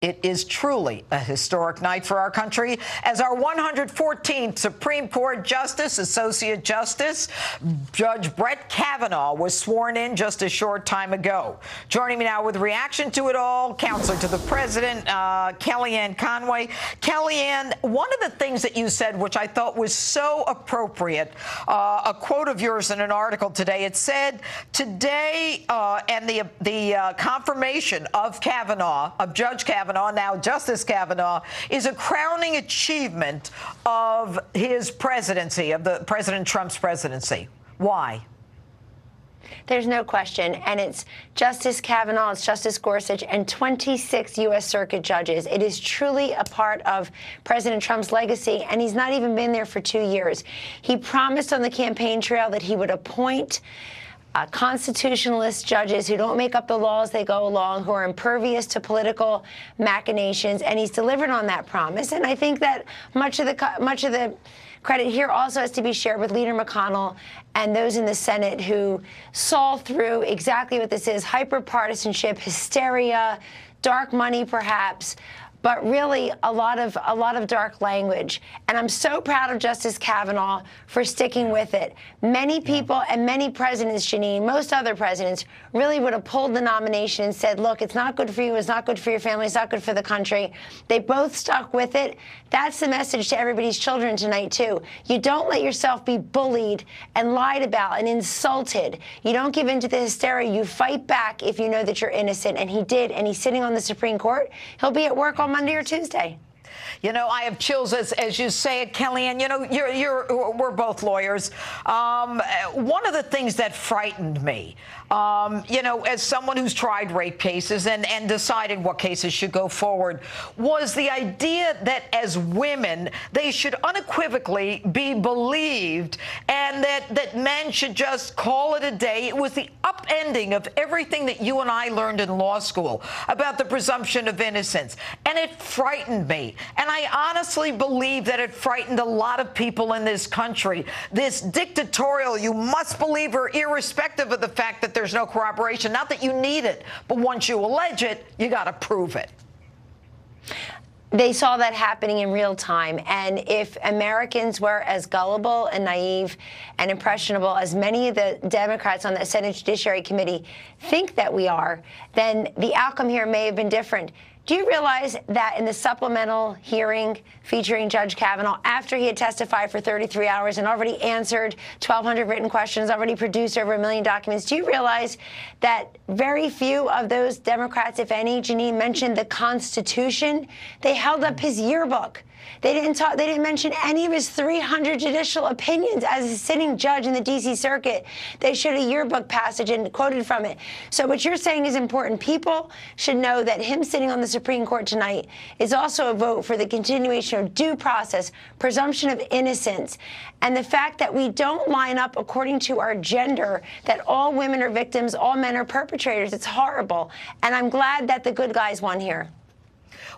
It is truly a historic night for our country as our 114th Supreme Court Justice, Associate Justice, Judge Brett Kavanaugh, was sworn in just a short time ago. Joining me now with reaction to it all, Counselor to the President, Kellyanne Conway. Kellyanne, one of the things that you said, which I thought was so appropriate, a quote of yours in an article today, it said, today and the confirmation of Kavanaugh, of Judge Kavanaugh, now Justice Kavanaugh, is a crowning achievement of his presidency, of the President Trump's presidency. Why? There's no question. And it's Justice Kavanaugh, it's Justice Gorsuch, and 26 U.S. Circuit judges. It is truly a part of President Trump's legacy, and he's not even been there for 2 years. He promised on the campaign trail that he would appoint constitutionalist judges who don't make up the laws they go along, who are impervious to political machinations, and he's delivered on that promise. And I think that much of the credit here also has to be shared with Leader McConnell and those in the Senate who saw through exactly what this is: hyper-partisanship, hysteria, dark money perhaps, but really a lot of dark language. And I'm so proud of Justice Kavanaugh for sticking with it. Many people and many presidents, Janine, most other presidents, really would have pulled the nomination and said, look, it's not good for you, it's not good for your family, it's not good for the country. They both stuck with it. That's the message to everybody's children tonight, too. You don't let yourself be bullied and lied about and insulted. You don't give in to the hysteria. You fight back if you know that you're innocent. And he did, and he's sitting on the Supreme Court. He'll be at work on Monday or Tuesday. You know, I have chills as you say it, Kellyanne. You know, we're both lawyers. One of the things that frightened me, you know, as someone who's tried rape cases and decided what cases should go forward, was the idea that as women, they should unequivocally be believed and that men should just call it a day. It was the upending of everything that you and I learned in law school about the presumption of innocence. And it frightened me. And I honestly believe that it frightened a lot of people in this country. This dictatorial, you must believe her irrespective of the fact that there's no corroboration. Not that you need it, but once you allege it, you got to prove it. They saw that happening in real time. And if Americans were as gullible and naive and impressionable as many of the Democrats on the Senate Judiciary Committee think that we are, then the outcome here may have been different. Do you realize that in the supplemental hearing featuring Judge Kavanaugh, after he had testified for 33 hours and already answered 1,200 written questions, already produced over 1 million documents, do you realize that very few of those Democrats, if any, Janine, mentioned the Constitution? They held up his yearbook. They didn't mention any of his 300 judicial opinions as a sitting judge in the D.C. Circuit. They showed a yearbook passage and quoted from it. So what you're saying is important. People should know that him sitting on the Supreme Court tonight is also a vote for the continuation of due process, presumption of innocence, and the fact that we don't line up according to our gender, that all women are victims, all men are perpetrators. It's horrible. And I'm glad that the good guys won here.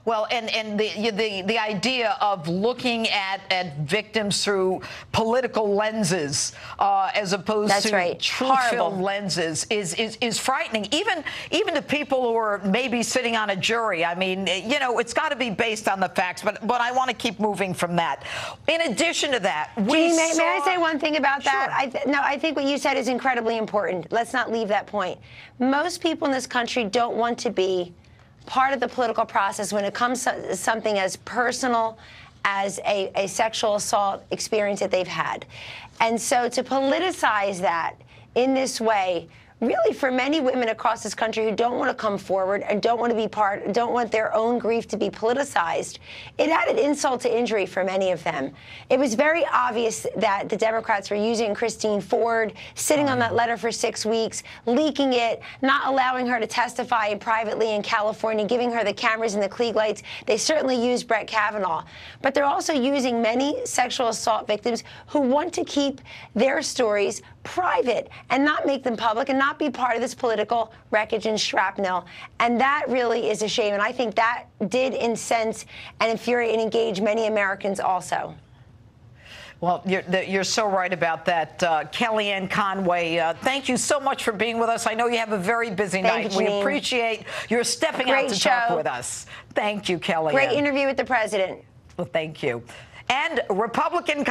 Well, and the idea of looking at victims through political lenses as opposed to truth-filled lenses is frightening, even to people who are maybe sitting on a jury. I mean, you know, it's got to be based on the facts, but I want to keep moving from that. In addition to that, may I say one thing about that? Sure. I think what you said is incredibly important. Let's not leave that point. Most people in this country don't want to be part of the political process when it comes to something as personal as a sexual assault experience that they've had. And so to politicize that in this way, really for many women across this country who don't want to come forward and don't want to be part, don't want their own grief to be politicized, it added insult to injury for many of them. It was very obvious that the Democrats were using Christine Ford, sitting on that letter for 6 weeks, leaking it, not allowing her to testify privately in California, giving her the cameras and the Klieg lights. They certainly used Brett Kavanaugh. But they're also using many sexual assault victims who want to keep their stories private and not make them public and not be part of this political wreckage and shrapnel. And that really is a shame. And I think that did incense and infuriate and engage many Americans also. Well, you're so right about that. Kellyanne Conway, thank you so much for being with us. I know you have a very busy night. We appreciate your stepping out to talk with us. Thank you, Kellyanne. Great interview with the president. Well, thank you. And Republican